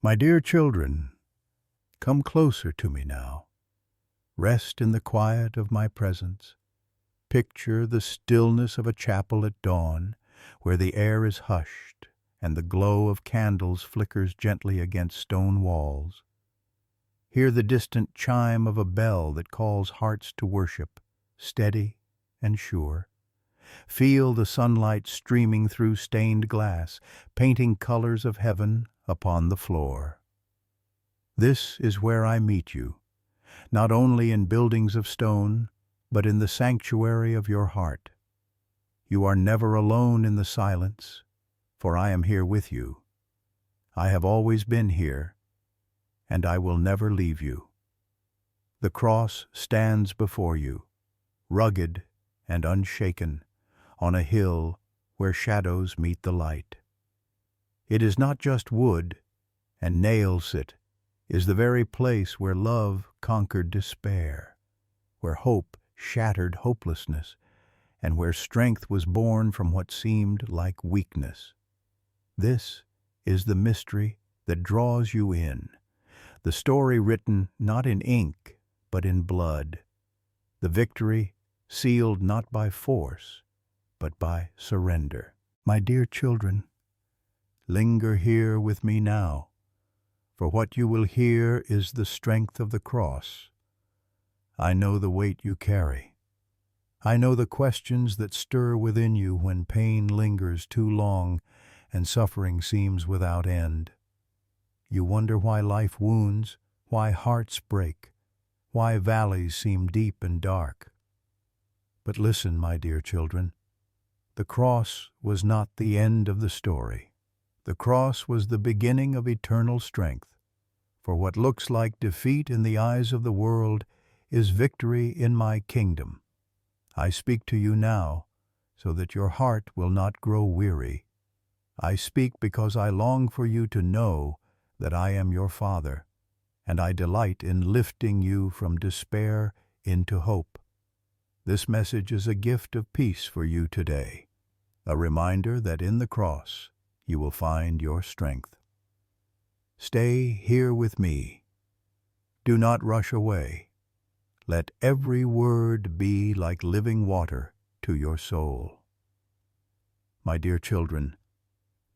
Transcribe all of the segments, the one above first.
My dear children, come closer to me now. Rest in the quiet of my presence. Picture the stillness of a chapel at dawn, where the air is hushed and the glow of candles flickers gently against stone walls. Hear the distant chime of a bell that calls hearts to worship, steady and sure. Feel the sunlight streaming through stained glass, painting colors of heaven upon the floor. This is where I meet you, not only in buildings of stone, but in the sanctuary of your heart. You are never alone in the silence, for I am here with you. I have always been here, and I will never leave you. The cross stands before you, rugged and unshaken, on a hill where shadows meet the light. It is not just wood, and nails it is the very place where love conquered despair, where hope shattered hopelessness, and where strength was born from what seemed like weakness. This is the mystery that draws you in, the story written not in ink, but in blood, the victory sealed not by force, but by surrender. My dear children, linger here with me now, for what you will hear is the strength of the cross. I know the weight you carry. I know the questions that stir within you when pain lingers too long and suffering seems without end. You wonder why life wounds, why hearts break, why valleys seem deep and dark. But listen, my dear children, the cross was not the end of the story. The cross was the beginning of eternal strength, for what looks like defeat in the eyes of the world is victory in my kingdom. I speak to you now so that your heart will not grow weary. I speak because I long for you to know that I am your Father, and I delight in lifting you from despair into hope. This message is a gift of peace for you today, a reminder that in the cross you will find your strength. Stay here with me. Do not rush away. Let every word be like living water to your soul. My dear children,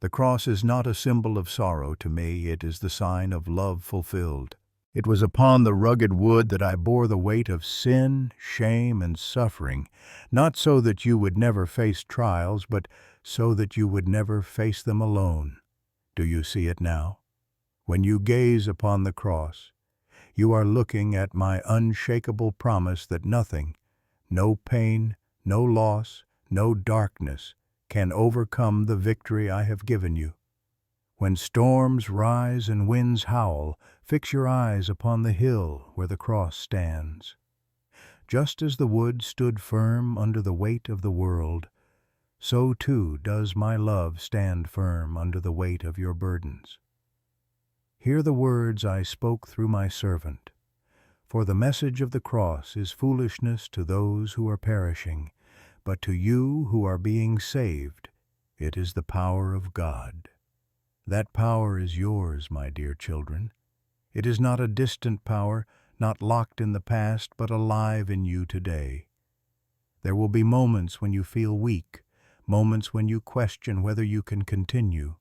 the cross is not a symbol of sorrow to me, it is the sign of love fulfilled. It was upon the rugged wood that I bore the weight of sin, shame, and suffering, not so that you would never face trials, but so that you would never face them alone. Do you see it now? When you gaze upon the cross, you are looking at my unshakable promise that nothing, no pain, no loss, no darkness, can overcome the victory I have given you. When storms rise and winds howl, fix your eyes upon the hill where the cross stands. Just as the wood stood firm under the weight of the world, so too does my love stand firm under the weight of your burdens. Hear the words I spoke through my servant, for the message of the cross is foolishness to those who are perishing, but to you who are being saved, it is the power of God. That power is yours, my dear children. It is not a distant power, not locked in the past, but alive in you today. There will be moments when you feel weak, moments when you question whether you can continue.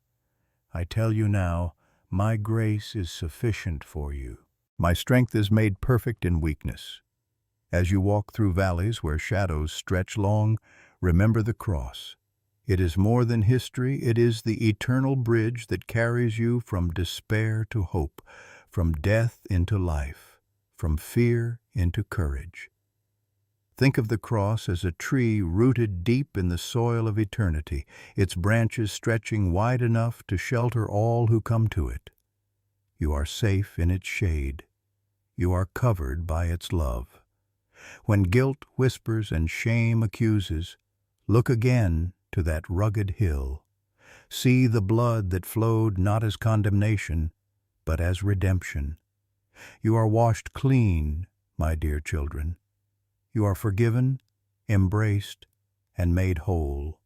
I tell you now, my grace is sufficient for you. My strength is made perfect in weakness. As you walk through valleys where shadows stretch long, remember the cross. It is more than history, it is the eternal bridge that carries you from despair to hope, from death into life, from fear into courage. Think of the cross as a tree rooted deep in the soil of eternity, its branches stretching wide enough to shelter all who come to it. You are safe in its shade. You are covered by its love. When guilt whispers and shame accuses, look again to that rugged hill. See the blood that flowed not as condemnation, but as redemption. You are washed clean, my dear children. You are forgiven, embraced, and made whole.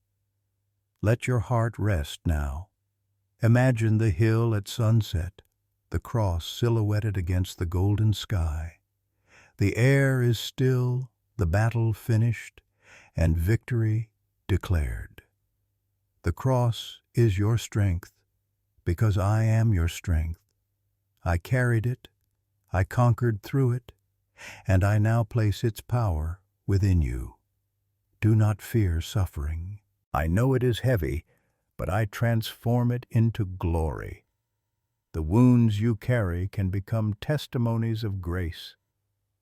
Let your heart rest now. Imagine the hill at sunset, the cross silhouetted against the golden sky. The air is still, the battle finished, and victory declared. The cross is your strength, because I am your strength. I carried it, I conquered through it, and I now place its power within you. Do not fear suffering. I know it is heavy, but I transform it into glory. The wounds you carry can become testimonies of grace.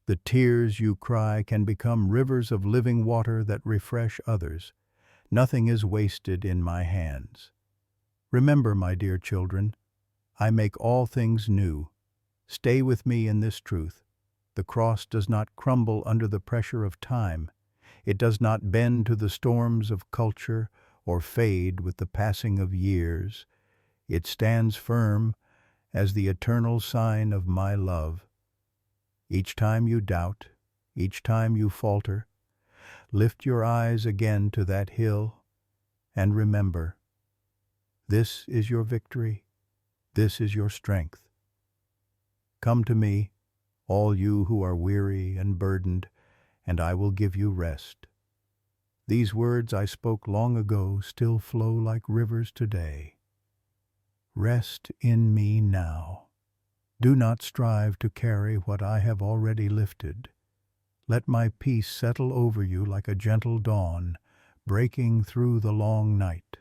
The tears you cry can become rivers of living water that refresh others. Nothing is wasted in my hands. Remember, my dear children, I make all things new. Stay with me in this truth. The cross does not crumble under the pressure of time. It does not bend to the storms of culture or fade with the passing of years. It stands firm as the eternal sign of my love. Each time you doubt, each time you falter, lift your eyes again to that hill and remember, this is your victory, this is your strength. Come to me, all you who are weary and burdened, and I will give you rest. These words I spoke long ago still flow like rivers today. Rest in me now. Do not strive to carry what I have already lifted. Let my peace settle over you like a gentle dawn, breaking through the long night.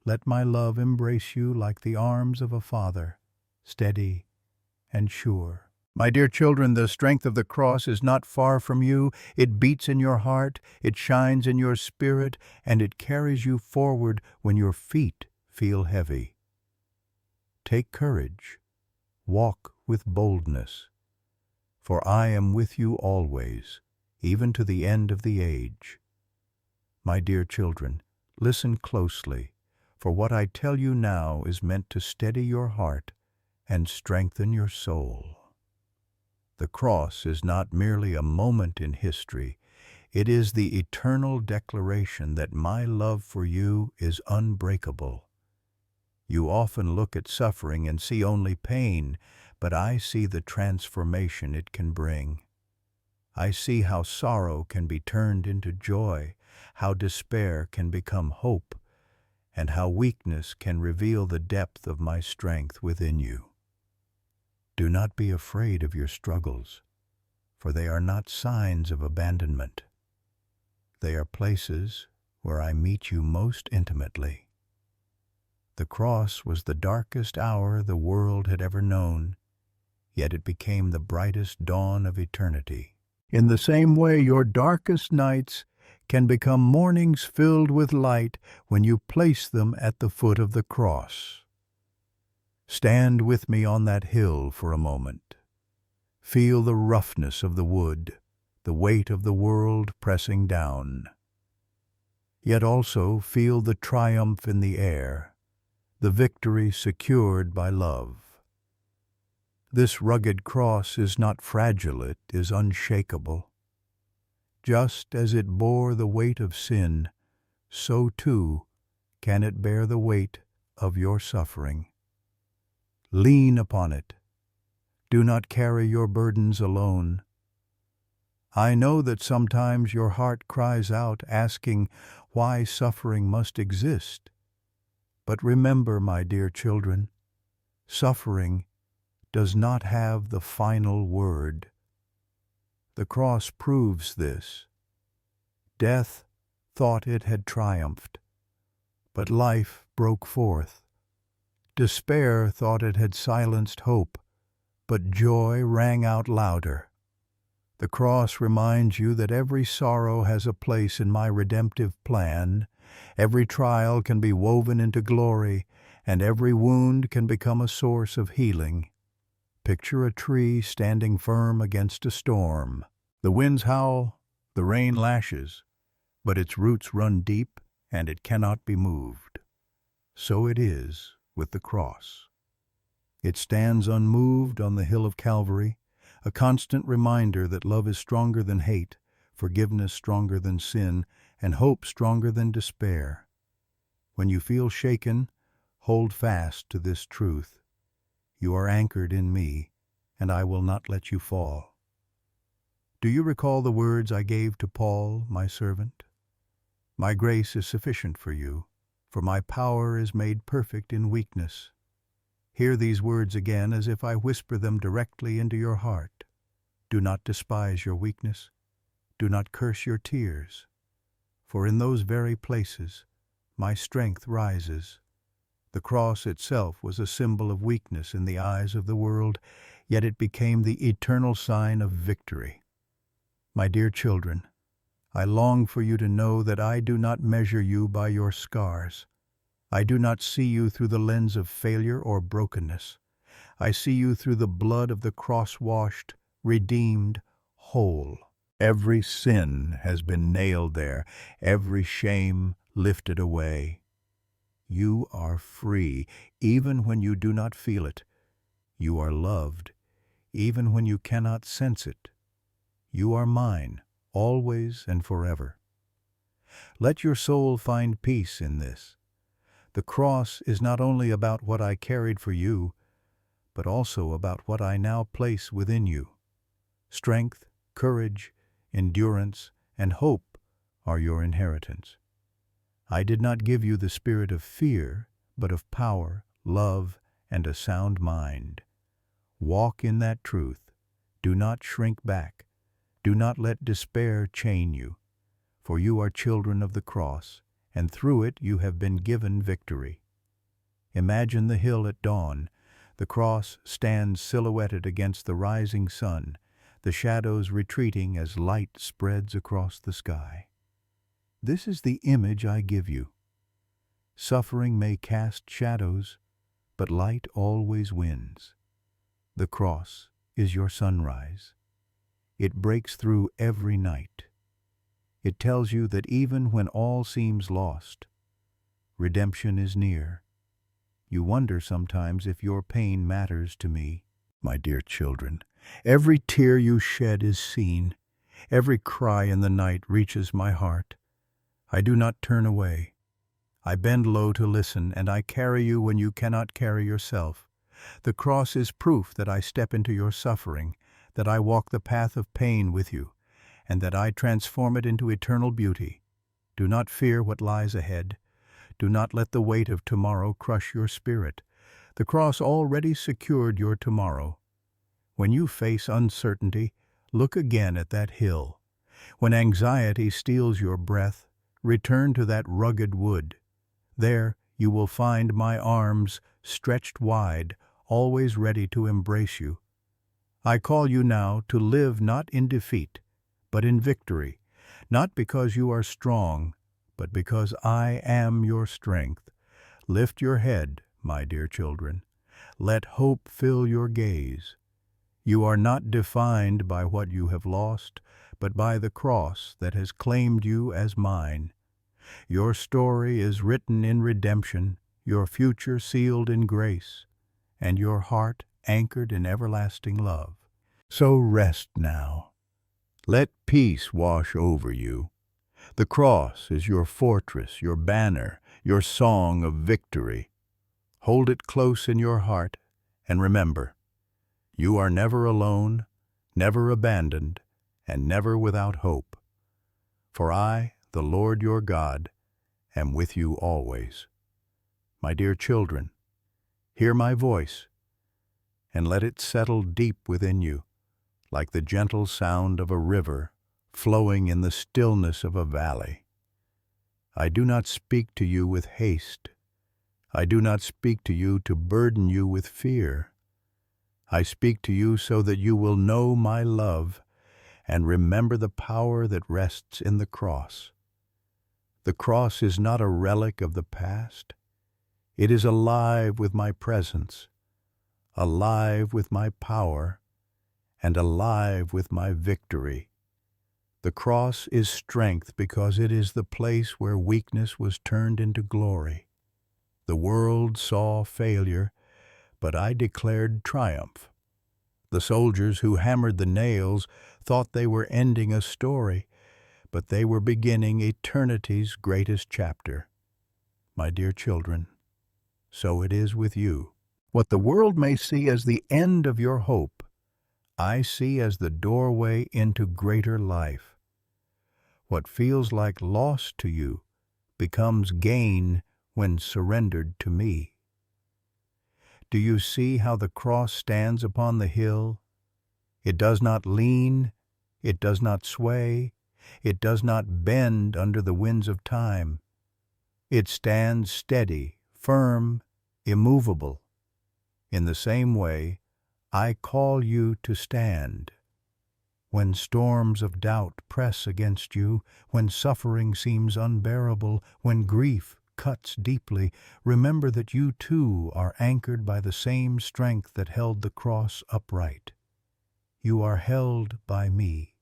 Let my love embrace you like the arms of a father, steady and sure. My dear children, the strength of the cross is not far from you. It beats in your heart, it shines in your spirit, and it carries you forward when your feet feel heavy. Take courage. Walk with boldness, for I am with you always, even to the end of the age. My dear children, listen closely, for what I tell you now is meant to steady your heart and strengthen your soul. The cross is not merely a moment in history, it is the eternal declaration that my love for you is unbreakable. You often look at suffering and see only pain, but I see the transformation it can bring. I see how sorrow can be turned into joy, how despair can become hope, and how weakness can reveal the depth of my strength within you. Do not be afraid of your struggles, for they are not signs of abandonment. They are places where I meet you most intimately. The cross was the darkest hour the world had ever known, yet it became the brightest dawn of eternity. In the same way, your darkest nights can become mornings filled with light when you place them at the foot of the cross. Stand with me on that hill for a moment. Feel the roughness of the wood, the weight of the world pressing down. Yet also feel the triumph in the air, the victory secured by love. This rugged cross is not fragile, it is unshakable. Just as it bore the weight of sin, so too can it bear the weight of your suffering. Lean upon it. Do not carry your burdens alone. I know that sometimes your heart cries out, asking why suffering must exist. But remember, my dear children, suffering does not have the final word. The cross proves this. Death thought it had triumphed, but life broke forth. Despair thought it had silenced hope, but joy rang out louder. The cross reminds you that every sorrow has a place in my redemptive plan, every trial can be woven into glory, and every wound can become a source of healing. Picture a tree standing firm against a storm. The winds howl, the rain lashes, but its roots run deep and it cannot be moved. So it is with the cross. It stands unmoved on the hill of Calvary, a constant reminder that love is stronger than hate, forgiveness stronger than sin, and hope stronger than despair. When you feel shaken, hold fast to this truth. You are anchored in me, and I will not let you fall. Do you recall the words I gave to Paul, my servant? My grace is sufficient for you, for my power is made perfect in weakness. Hear these words again as if I whisper them directly into your heart. Do not despise your weakness. Do not curse your tears. For in those very places my strength rises. The cross itself was a symbol of weakness in the eyes of the world, yet it became the eternal sign of victory. My dear children, I long for you to know that I do not measure you by your scars. I do not see you through the lens of failure or brokenness. I see you through the blood of the cross-washed, redeemed, whole. Every sin has been nailed there, every shame lifted away. You are free, even when you do not feel it. You are loved, even when you cannot sense it. You are mine, always and forever. Let your soul find peace in this. The cross is not only about what I carried for you, but also about what I now place within you. Strength, courage, endurance, and hope are your inheritance. I did not give you the spirit of fear, but of power, love, and a sound mind. Walk in that truth. Do not shrink back. Do not let despair chain you, for you are children of the cross, and through it you have been given victory. Imagine the hill at dawn. The cross stands silhouetted against the rising sun, the shadows retreating as light spreads across the sky. This is the image I give you. Suffering may cast shadows, but light always wins. The cross is your sunrise. It breaks through every night. It tells you that even when all seems lost, redemption is near. You wonder sometimes if your pain matters to me. My dear children, every tear you shed is seen. Every cry in the night reaches my heart. I do not turn away. I bend low to listen, and I carry you when you cannot carry yourself. The cross is proof that I step into your suffering, that I walk the path of pain with you, and that I transform it into eternal beauty. Do not fear what lies ahead. Do not let the weight of tomorrow crush your spirit. The cross already secured your tomorrow. When you face uncertainty, look again at that hill. When anxiety steals your breath, return to that rugged wood. There you will find my arms stretched wide, always ready to embrace you. I call you now to live not in defeat, but in victory, not because you are strong, but because I am your strength. Lift your head, my dear children. Let hope fill your gaze. You are not defined by what you have lost, but by the cross that has claimed you as mine. Your story is written in redemption, your future sealed in grace, and your heart anchored in everlasting love. So rest now. Let peace wash over you. The cross is your fortress, your banner, your song of victory. Hold it close in your heart, and remember, you are never alone, never abandoned, and never without hope. For I, the Lord your God, am with you always. My dear children, hear my voice, and let it settle deep within you, like the gentle sound of a river flowing in the stillness of a valley. I do not speak to you with haste. I do not speak to you to burden you with fear. I speak to you so that you will know my love and remember the power that rests in the cross. The cross is not a relic of the past. It is alive with my presence, alive with my power, and alive with my victory. The cross is strength because it is the place where weakness was turned into glory. The world saw failure, but I declared triumph. The soldiers who hammered the nails thought they were ending a story, but they were beginning eternity's greatest chapter. My dear children, so it is with you. What the world may see as the end of your hope, I see as the doorway into greater life. What feels like loss to you becomes gain when surrendered to me. Do you see how the cross stands upon the hill? It does not lean, it does not sway, it does not bend under the winds of time. It stands steady, firm, immovable. In the same way, I call you to stand. When storms of doubt press against you, when suffering seems unbearable, when grief cuts deeply, remember that you too are anchored by the same strength that held the cross upright. You are held by me,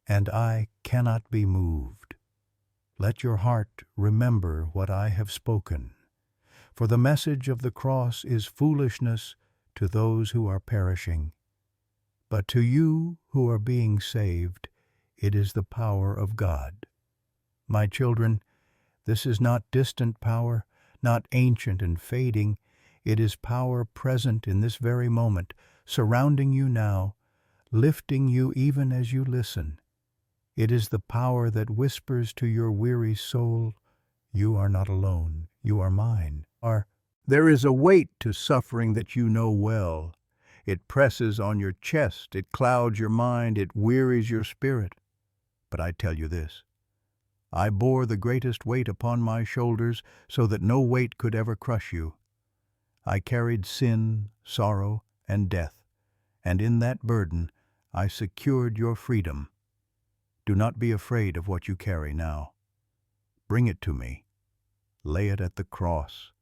and I cannot be moved. Let your heart remember what I have spoken, for the message of the cross is foolishness to those who are perishing. But to you who are being saved, it is the power of God. My children, this is not distant power, not ancient and fading. It is power present in this very moment, surrounding you now, lifting you even as you listen. It is the power that whispers to your weary soul, "You are not alone, you are mine." There is a weight to suffering that you know well. It presses on your chest, it clouds your mind, it wearies your spirit. But I tell you this, I bore the greatest weight upon my shoulders so that no weight could ever crush you. I carried sin, sorrow, and death, and in that burden I secured your freedom. Do not be afraid of what you carry now. Bring it to me. Lay it at the cross.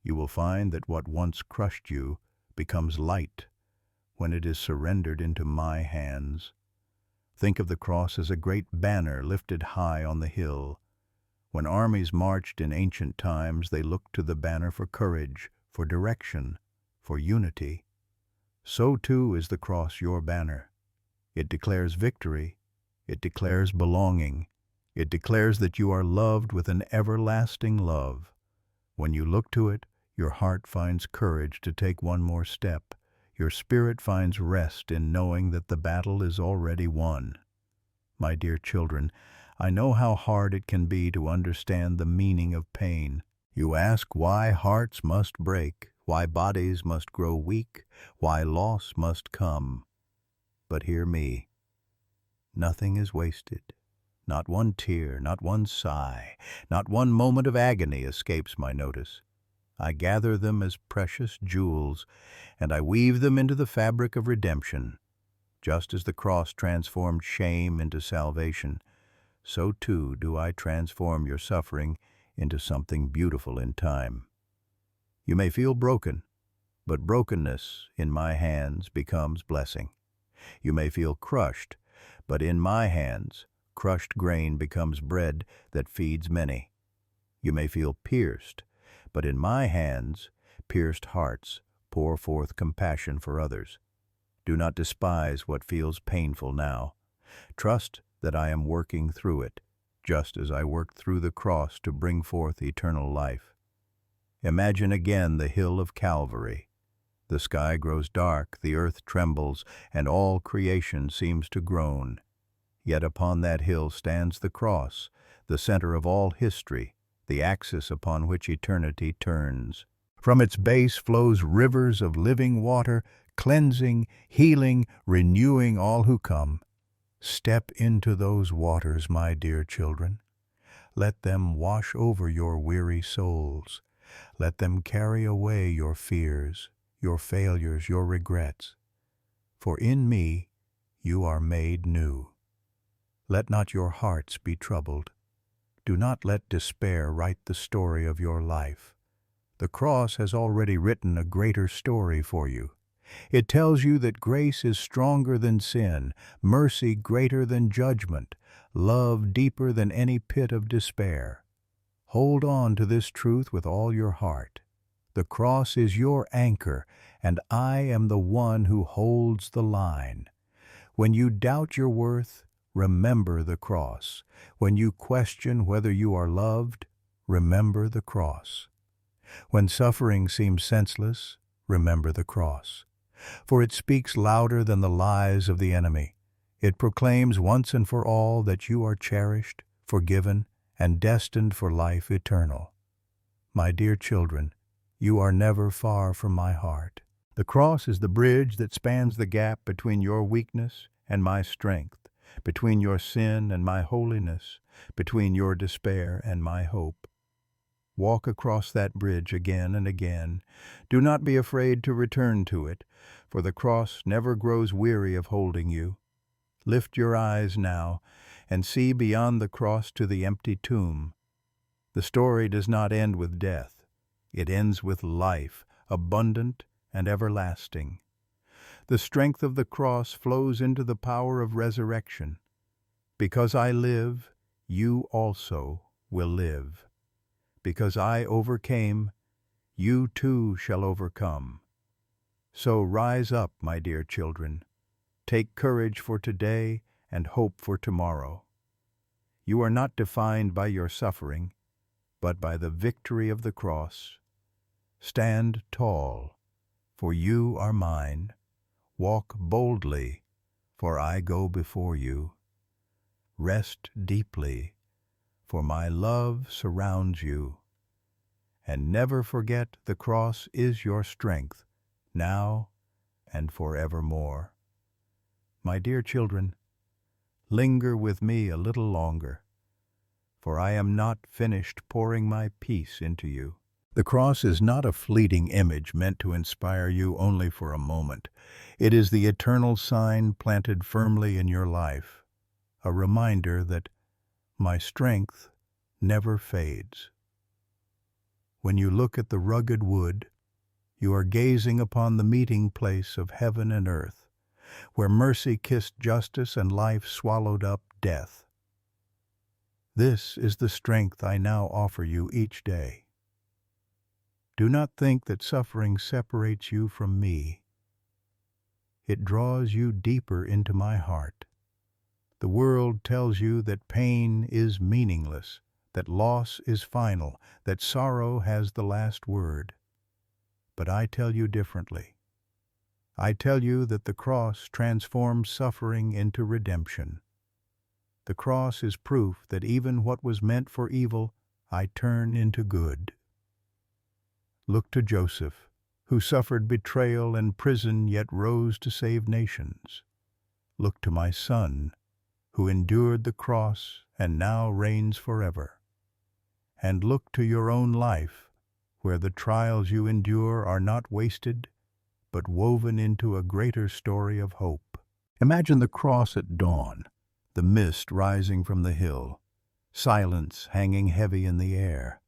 You will find that what once crushed you becomes light when it is surrendered into my hands. Think of the cross as a great banner lifted high on the hill. When armies marched in ancient times, they looked to the banner for courage, for direction, for unity. So too is the cross your banner. It declares victory. It declares belonging. It declares that you are loved with an everlasting love. When you look to it, your heart finds courage to take one more step. Your spirit finds rest in knowing that the battle is already won. My dear children, I know how hard it can be to understand the meaning of pain. You ask why hearts must break, why bodies must grow weak, why loss must come. But hear me. Nothing is wasted. Not one tear, not one sigh, not one moment of agony escapes my notice. I gather them as precious jewels, and I weave them into the fabric of redemption. Just as the cross transformed shame into salvation, so too do I transform your suffering into something beautiful in time. You may feel broken, but brokenness in my hands becomes blessing. You may feel crushed, but in my hands, crushed grain becomes bread that feeds many. You may feel pierced, but in my hands, pierced hearts pour forth compassion for others. Do not despise what feels painful now. Trust that I am working through it, just as I worked through the cross to bring forth eternal life. Imagine again the hill of Calvary. The sky grows dark, the earth trembles, and all creation seems to groan. Yet upon that hill stands the cross, the center of all history, the axis upon which eternity turns. From its base flows rivers of living water, cleansing, healing, renewing all who come. Step into those waters, my dear children. Let them wash over your weary souls. Let them carry away your fears, your failures, your regrets. For in me you are made new. Let not your hearts be troubled. Do not let despair write the story of your life. The cross has already written a greater story for you. It tells you that grace is stronger than sin, mercy greater than judgment, love deeper than any pit of despair. Hold on to this truth with all your heart. The cross is your anchor, and I am the one who holds the line. When you doubt your worth, remember the cross. When you question whether you are loved, remember the cross. When suffering seems senseless, remember the cross. For it speaks louder than the lies of the enemy. It proclaims once and for all that you are cherished, forgiven, and destined for life eternal. My dear children, you are never far from my heart. The cross is the bridge that spans the gap between your weakness and my strength, between your sin and my holiness, between your despair and my hope. Walk across that bridge again and again. Do not be afraid to return to it, for the cross never grows weary of holding you. Lift your eyes now and see beyond the cross to the empty tomb. The story does not end with death. It ends with life, abundant and everlasting. The strength of the cross flows into the power of resurrection. Because I live, you also will live. Because I overcame, you too shall overcome. So rise up, my dear children. Take courage for today and hope for tomorrow. You are not defined by your suffering, but by the victory of the cross. Stand tall, for you are mine. Walk boldly, for I go before you. Rest deeply, for my love surrounds you. And never forget the cross is your strength, now and forevermore. My dear children, linger with me a little longer, for I am not finished pouring my peace into you. The cross is not a fleeting image meant to inspire you only for a moment. It is the eternal sign planted firmly in your life, a reminder that my strength never fades. When you look at the rugged wood, you are gazing upon the meeting place of heaven and earth, where mercy kissed justice and life swallowed up death. This is the strength I now offer you each day. Do not think that suffering separates you from me. It draws you deeper into my heart. The world tells you that pain is meaningless, that loss is final, that sorrow has the last word. But I tell you differently. I tell you that the cross transforms suffering into redemption. The cross is proof that even what was meant for evil, I turn into good. Look to Joseph, who suffered betrayal and prison yet rose to save nations. Look to my son, who endured the cross and now reigns forever. And look to your own life, where the trials you endure are not wasted, but woven into a greater story of hope. Imagine the cross at dawn, the mist rising from the hill, silence hanging heavy in the air.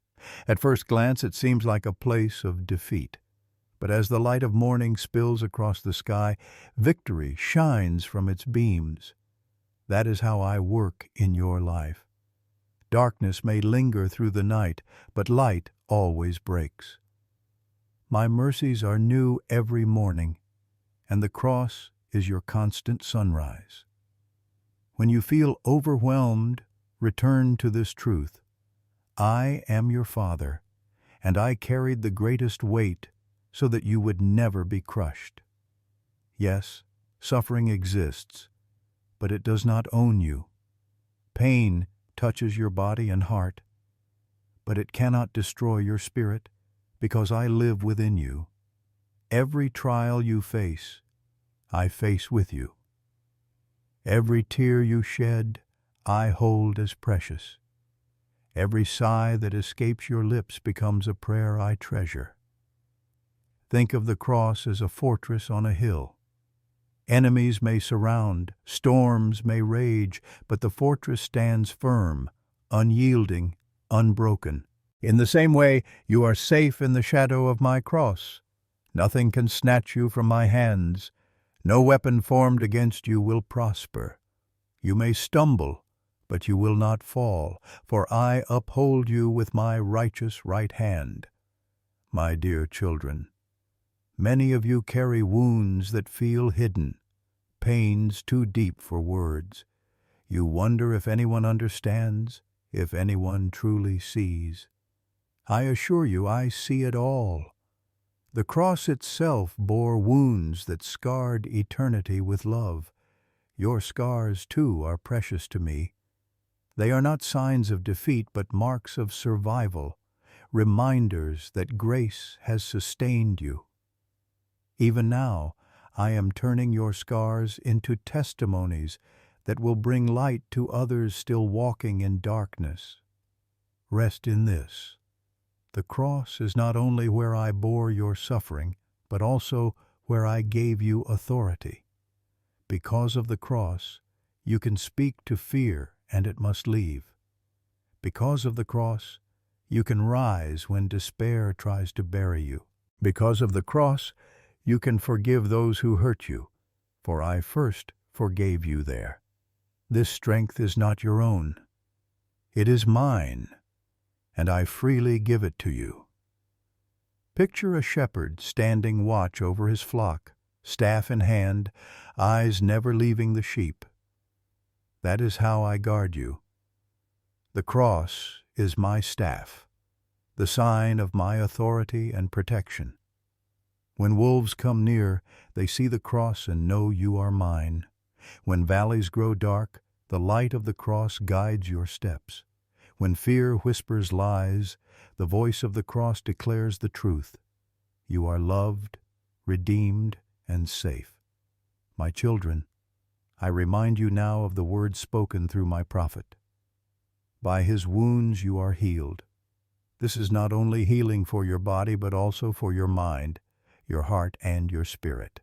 At first glance it seems like a place of defeat, but as the light of morning spills across the sky, victory shines from its beams. That is how I work in your life. Darkness may linger through the night, but light always breaks. My mercies are new every morning, and the cross is your constant sunrise. When you feel overwhelmed, return to this truth. I am your Father, and I carried the greatest weight so that you would never be crushed. Yes, suffering exists, but it does not own you. Pain touches your body and heart, but it cannot destroy your spirit, because I live within you. Every trial you face, I face with you. Every tear you shed, I hold as precious. Every sigh that escapes your lips becomes a prayer I treasure. Think of the cross as a fortress on a hill. Enemies may surround, storms may rage, but the fortress stands firm, unyielding, unbroken. In the same way, you are safe in the shadow of my cross. Nothing can snatch you from my hands. No weapon formed against you will prosper. You may stumble, but you will not fall, for I uphold you with my righteous right hand. My dear children, many of you carry wounds that feel hidden, pains too deep for words. You wonder if anyone understands, if anyone truly sees. I assure you I see it all. The cross itself bore wounds that scarred eternity with love. Your scars, too, are precious to me. They are not signs of defeat, but marks of survival, reminders that grace has sustained you. Even now, I am turning your scars into testimonies that will bring light to others still walking in darkness. Rest in this. The cross is not only where I bore your suffering, but also where I gave you authority. Because of the cross, you can speak to fear and it must leave. Because of the cross, you can rise when despair tries to bury you. Because of the cross, you can forgive those who hurt you, for I first forgave you there. This strength is not your own. It is mine, and I freely give it to you. Picture a shepherd standing watch over his flock, staff in hand, eyes never leaving the sheep. That is how I guard you. The cross is my staff, the sign of my authority and protection. When wolves come near, they see the cross and know you are mine. When valleys grow dark, the light of the cross guides your steps. When fear whispers lies, the voice of the cross declares the truth. You are loved, redeemed, and safe. My children, I remind you now of the words spoken through my prophet. By his wounds you are healed. This is not only healing for your body, but also for your mind, your heart, and your spirit.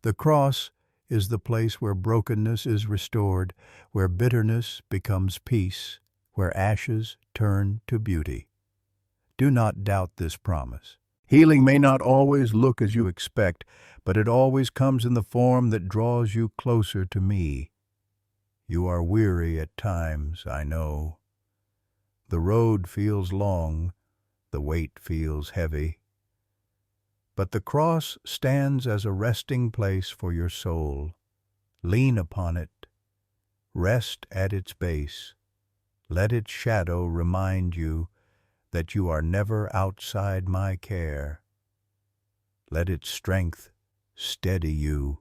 The cross is the place where brokenness is restored, where bitterness becomes peace, where ashes turn to beauty. Do not doubt this promise. Healing may not always look as you expect, but it always comes in the form that draws you closer to me. You are weary at times, I know. The road feels long, the weight feels heavy. But the cross stands as a resting place for your soul. Lean upon it. Rest at its base. Let its shadow remind you that you are never outside my care. Let its strength steady you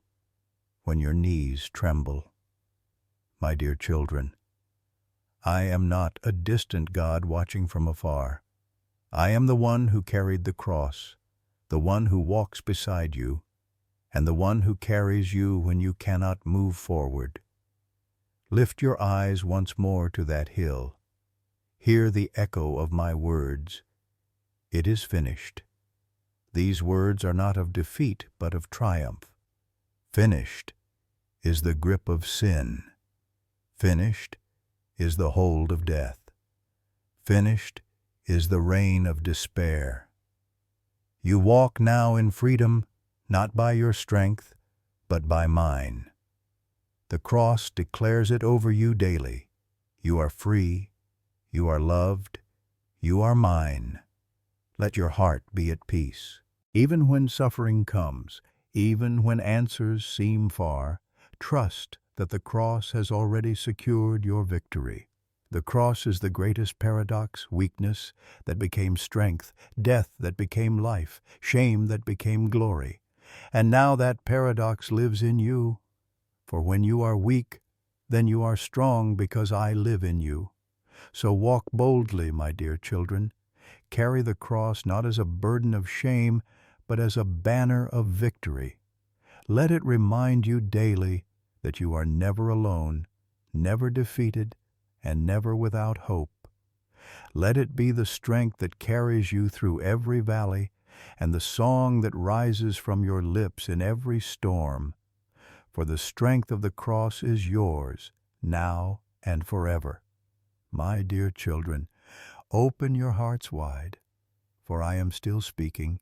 when your knees tremble. My dear children, I am not a distant God watching from afar. I am the one who carried the cross, the one who walks beside you, and the one who carries you when you cannot move forward. Lift your eyes once more to that hill. Hear the echo of my words. It is finished. These words are not of defeat, but of triumph. Finished is the grip of sin. Finished is the hold of death. Finished is the reign of despair. You walk now in freedom, not by your strength, but by mine. The cross declares it over you daily. You are free, you are loved, you are mine. Let your heart be at peace. Even when suffering comes, even when answers seem far, trust that the cross has already secured your victory. The cross is the greatest paradox, weakness that became strength, death that became life, shame that became glory. And now that paradox lives in you. For when you are weak, then you are strong because I live in you. So walk boldly, my dear children. Carry the cross not as a burden of shame, but as a banner of victory. Let it remind you daily that you are never alone, never defeated, and never without hope. Let it be the strength that carries you through every valley, and the song that rises from your lips in every storm. For the strength of the cross is yours, now and forever. My dear children, open your hearts wide, for I am still speaking,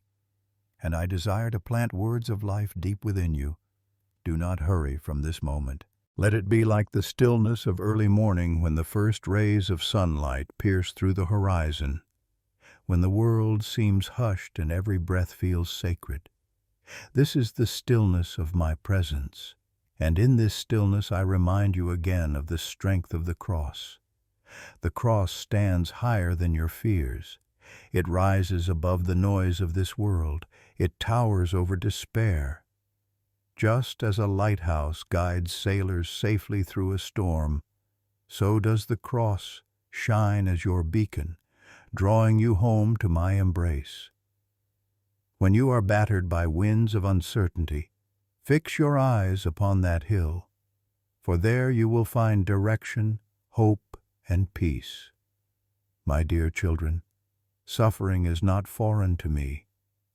and I desire to plant words of life deep within you. Do not hurry from this moment. Let it be like the stillness of early morning when the first rays of sunlight pierce through the horizon, when the world seems hushed and every breath feels sacred. This is the stillness of my presence, and in this stillness I remind you again of the strength of the cross. The cross stands higher than your fears. It rises above the noise of this world. It towers over despair. Just as a lighthouse guides sailors safely through a storm, so does the cross shine as your beacon, drawing you home to my embrace. When you are battered by winds of uncertainty, fix your eyes upon that hill, for there you will find direction, hope, and peace. My dear children, suffering is not foreign to me.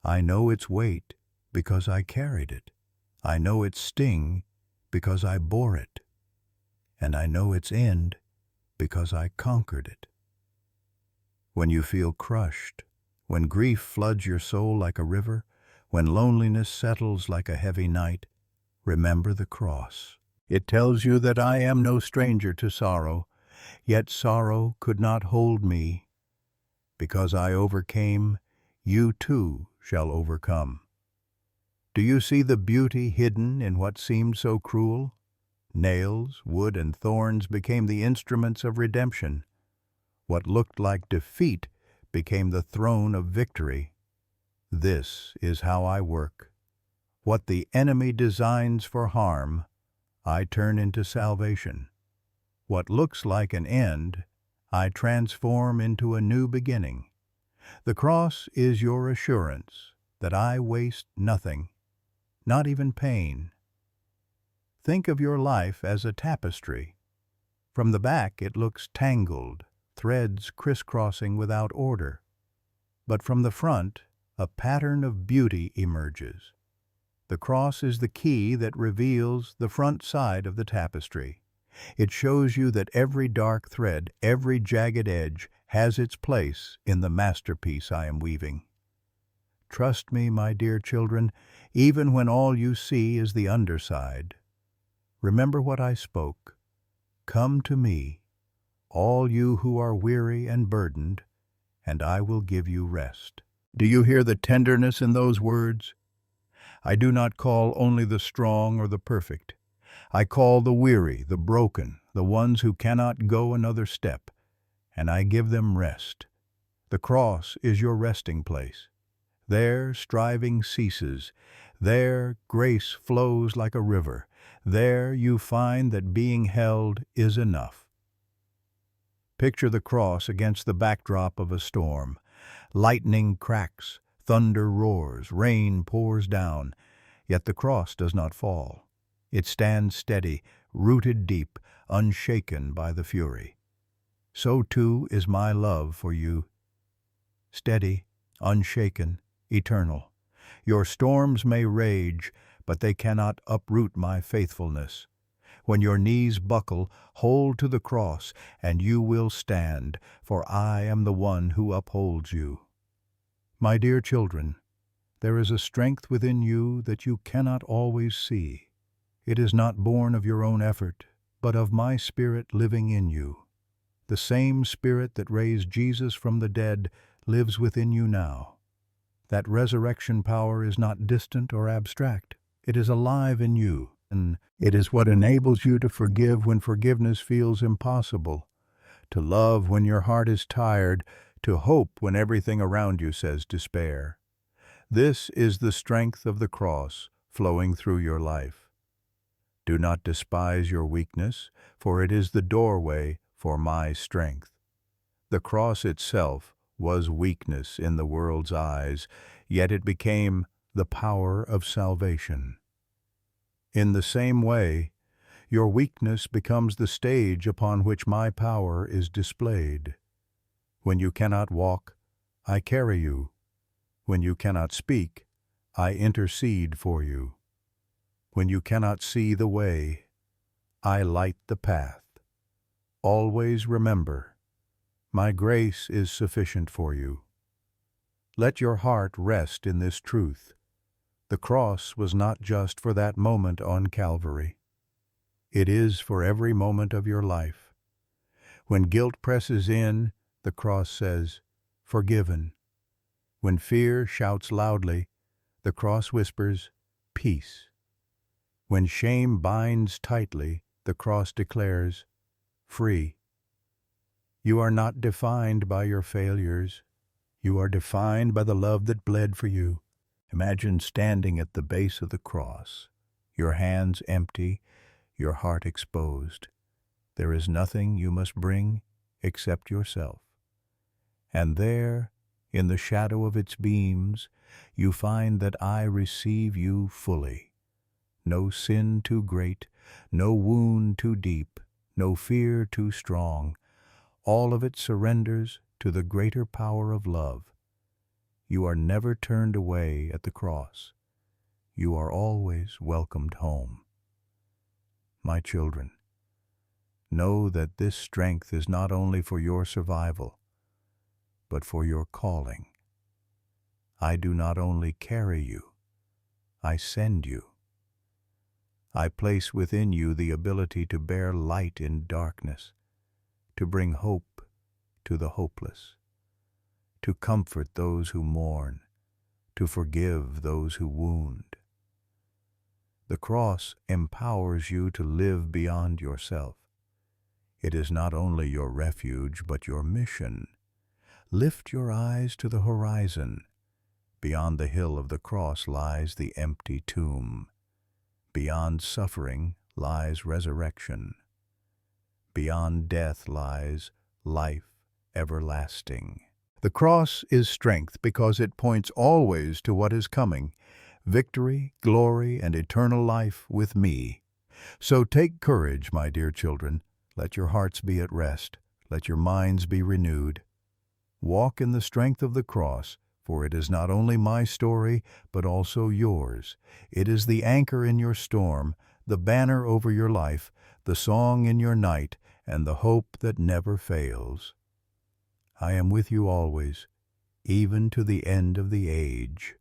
I know its weight because I carried it. I know its sting because I bore it. And I know its end because I conquered it. When you feel crushed, when grief floods your soul like a river, when loneliness settles like a heavy night, remember the cross. It tells you that I am no stranger to sorrow, yet sorrow could not hold me. Because I overcame, you too shall overcome. Do you see the beauty hidden in what seemed so cruel? Nails, wood, and thorns became the instruments of redemption. What looked like defeat became the throne of victory. This is how I work. What the enemy designs for harm, I turn into salvation. What looks like an end, I transform into a new beginning. The cross is your assurance that I waste nothing, not even pain. Think of your life as a tapestry. From the back it looks tangled, threads crisscrossing without order. But from the front, a pattern of beauty emerges. The cross is the key that reveals the front side of the tapestry. It shows you that every dark thread, every jagged edge, has its place in the masterpiece I am weaving. Trust me, my dear children, even when all you see is the underside. Remember what I spoke. Come to me, all you who are weary and burdened, and I will give you rest. Do you hear the tenderness in those words? I do not call only the strong or the perfect. I call the weary, the broken, the ones who cannot go another step, and I give them rest. The cross is your resting place. There striving ceases. There grace flows like a river. There you find that being held is enough. Picture the cross against the backdrop of a storm. Lightning cracks, thunder roars, rain pours down, yet the cross does not fall. It stands steady, rooted deep, unshaken by the fury. So too is my love for you. Steady, unshaken, eternal. Your storms may rage, but they cannot uproot my faithfulness. When your knees buckle, hold to the cross, and you will stand, for I am the one who upholds you. My dear children, there is a strength within you that you cannot always see. It is not born of your own effort, but of my Spirit living in you. The same Spirit that raised Jesus from the dead lives within you now. That resurrection power is not distant or abstract. It is alive in you, and it is what enables you to forgive when forgiveness feels impossible, to love when your heart is tired, to hope when everything around you says despair. This is the strength of the cross flowing through your life. Do not despise your weakness, for it is the doorway for my strength. The cross itself was weakness in the world's eyes, yet it became the power of salvation. In the same way, your weakness becomes the stage upon which my power is displayed. When you cannot walk, I carry you. When you cannot speak, I intercede for you. When you cannot see the way, I light the path. Always remember, my grace is sufficient for you. Let your heart rest in this truth. The cross was not just for that moment on Calvary. It is for every moment of your life. When guilt presses in, the cross says, forgiven. When fear shouts loudly, the cross whispers, peace. When shame binds tightly, the cross declares, free. You are not defined by your failures. You are defined by the love that bled for you. Imagine standing at the base of the cross, your hands empty, your heart exposed. There is nothing you must bring except yourself. And there, in the shadow of its beams, you find that I receive you fully. No sin too great, no wound too deep, no fear too strong. All of it surrenders to the greater power of love. You are never turned away at the cross. You are always welcomed home. My children, know that this strength is not only for your survival, but for your calling. I do not only carry you, I send you. I place within you the ability to bear light in darkness, to bring hope to the hopeless, to comfort those who mourn, to forgive those who wound. The cross empowers you to live beyond yourself. It is not only your refuge, but your mission. Lift your eyes to the horizon. Beyond the hill of the cross lies the empty tomb. Beyond suffering lies resurrection. Beyond death lies life everlasting. The cross is strength because it points always to what is coming, victory, glory, and eternal life with me. So take courage, my dear children. Let your hearts be at rest. Let your minds be renewed. Walk in the strength of the cross, for it is not only my story, but also yours. It is the anchor in your storm, the banner over your life, the song in your night, and the hope that never fails. I am with you always, even to the end of the age.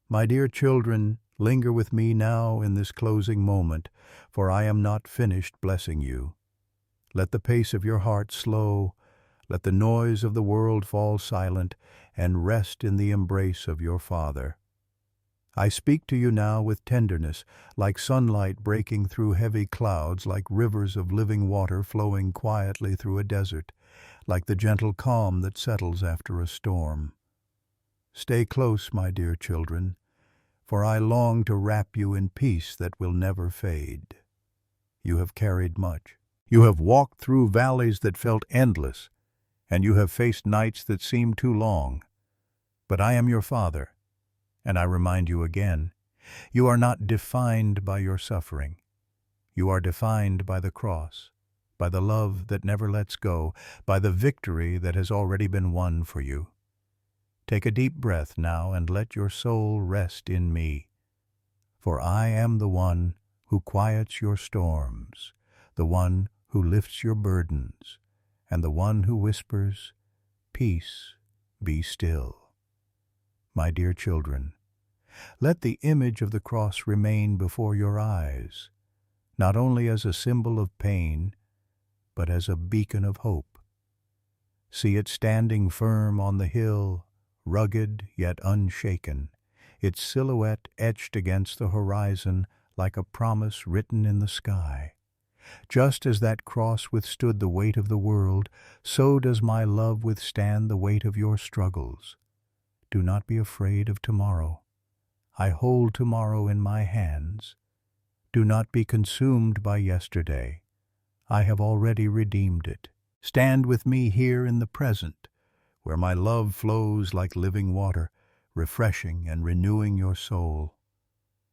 My dear children, linger with me now in this closing moment, for I am not finished blessing you. Let the pace of your heart slow, let the noise of the world fall silent, and rest in the embrace of your Father. I speak to you now with tenderness, like sunlight breaking through heavy clouds, like rivers of living water flowing quietly through a desert, like the gentle calm that settles after a storm. Stay close, my dear children, for I long to wrap you in peace that will never fade. You have carried much. You have walked through valleys that felt endless, and you have faced nights that seemed too long. But I am your Father, and I remind you again, you are not defined by your suffering. You are defined by the cross, by the love that never lets go, by the victory that has already been won for you. Take a deep breath now and let your soul rest in me, for I am the one who quiets your storms, the one who lifts your burdens, and the one who whispers, "Peace, be still." My dear children, let the image of the cross remain before your eyes, not only as a symbol of pain, but as a beacon of hope. See it standing firm on the hill, rugged yet unshaken, its silhouette etched against the horizon like a promise written in the sky. Just as that cross withstood the weight of the world, so does my love withstand the weight of your struggles. Do not be afraid of tomorrow. I hold tomorrow in my hands. Do not be consumed by yesterday. I have already redeemed it. Stand with me here in the present, where my love flows like living water, refreshing and renewing your soul.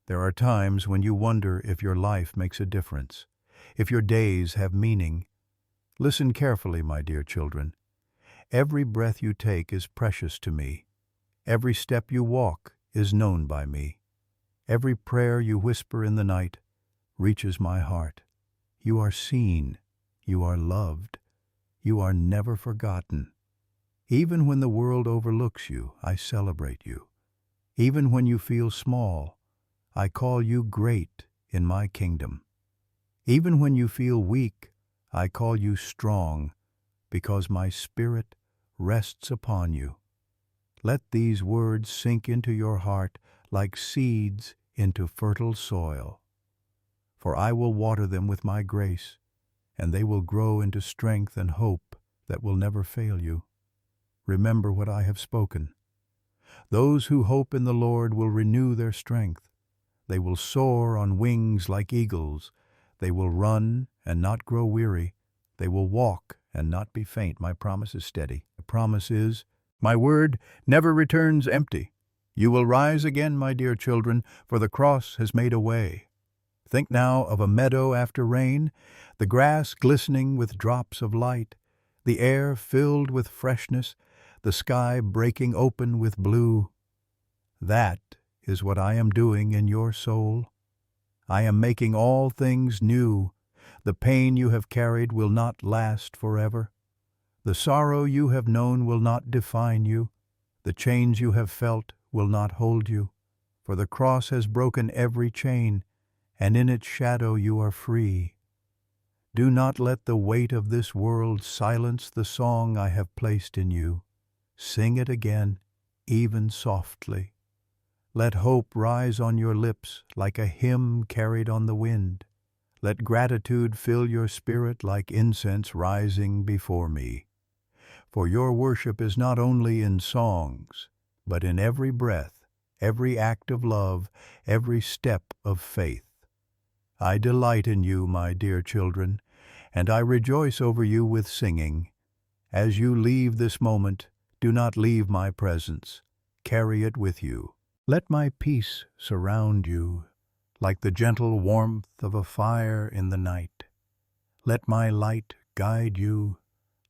There are times when you wonder if your life makes a difference, if your days have meaning. Listen carefully, my dear children. Every breath you take is precious to me. Every step you walk is known by me. Every prayer you whisper in the night reaches my heart. You are seen. You are loved. You are never forgotten. Even when the world overlooks you, I celebrate you. Even when you feel small, I call you great in my kingdom. Even when you feel weak, I call you strong, because my spirit rests upon you. Let these words sink into your heart like seeds into fertile soil. For I will water them with my grace, and they will grow into strength and hope that will never fail you. Remember what I have spoken. Those who hope in the Lord will renew their strength. They will soar on wings like eagles. They will run and not grow weary. They will walk and not be faint. My promise is steady. The promise is, my word never returns empty. You will rise again, my dear children, for the cross has made a way. Think now of a meadow after rain, the grass glistening with drops of light, the air filled with freshness, the sky breaking open with blue. That is what I am doing in your soul. I am making all things new. The pain you have carried will not last forever. The sorrow you have known will not define you. The chains you have felt will not hold you. For the cross has broken every chain, and in its shadow you are free. Do not let the weight of this world silence the song I have placed in you. Sing it again, even softly. Let hope rise on your lips like a hymn carried on the wind. Let gratitude fill your spirit like incense rising before me. For your worship is not only in songs, but in every breath, every act of love, every step of faith. I delight in you, my dear children, and I rejoice over you with singing. As you leave this moment, do not leave my presence. Carry it with you. Let my peace surround you like the gentle warmth of a fire in the night. Let my light guide you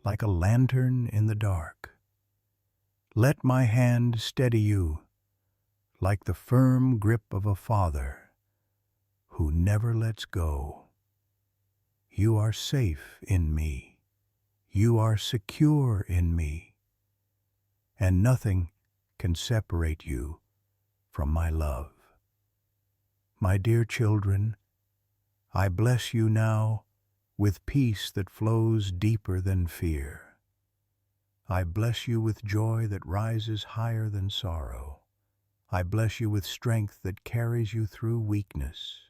like a lantern in the dark. Let my hand steady you like the firm grip of a father who never lets go. You are safe in me. You are secure in me. And nothing can separate you from my love. My dear children, I bless you now with peace that flows deeper than fear. I bless you with joy that rises higher than sorrow. I bless you with strength that carries you through weakness.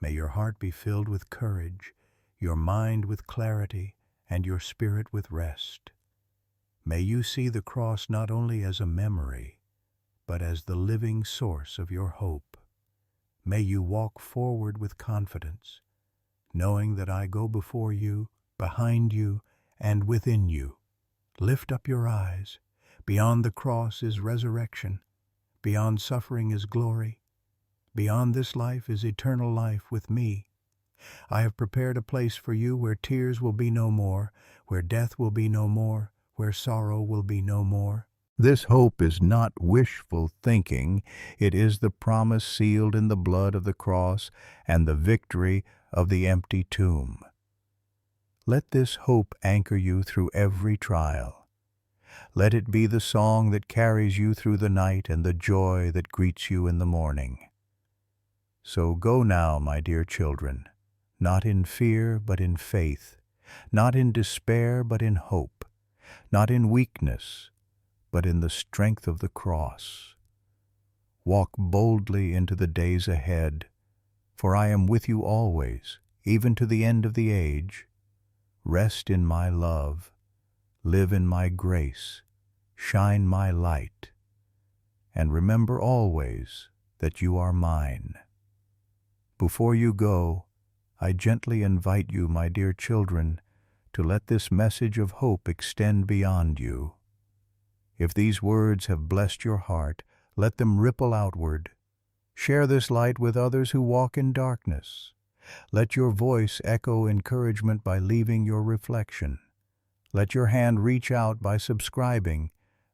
May your heart be filled with courage, your mind with clarity, and your spirit with rest. May you see the cross not only as a memory, but as the living source of your hope. May you walk forward with confidence, knowing that I go before you, behind you, and within you. Lift up your eyes. Beyond the cross is resurrection. Beyond suffering is glory. Beyond this life is eternal life with me. I have prepared a place for you where tears will be no more, where death will be no more, where sorrow will be no more. This hope is not wishful thinking. It is the promise sealed in the blood of the cross and the victory of the empty tomb. Let this hope anchor you through every trial. Let it be the song that carries you through the night and the joy that greets you in the morning. So go now, my dear children, not in fear but in faith, not in despair but in hope, not in weakness but in the strength of the cross. Walk boldly into the days ahead, for I am with you always, even to the end of the age. Rest in my love, live in my grace, shine my light, and remember always that you are mine. Before you go, I gently invite you, my dear children, to let this message of hope extend beyond you. If these words have blessed your heart, let them ripple outward. Share this light with others who walk in darkness. Let your voice echo encouragement by leaving your reflection. Let your hand reach out by subscribing,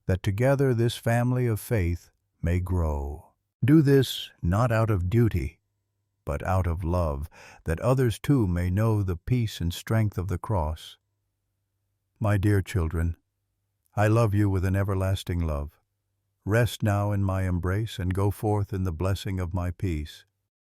that together this family of faith may grow. Do this not out of duty, but out of love, that others too may know the peace and strength of the cross. My dear children, I love you with an everlasting love. Rest now in my embrace and go forth in the blessing of my peace.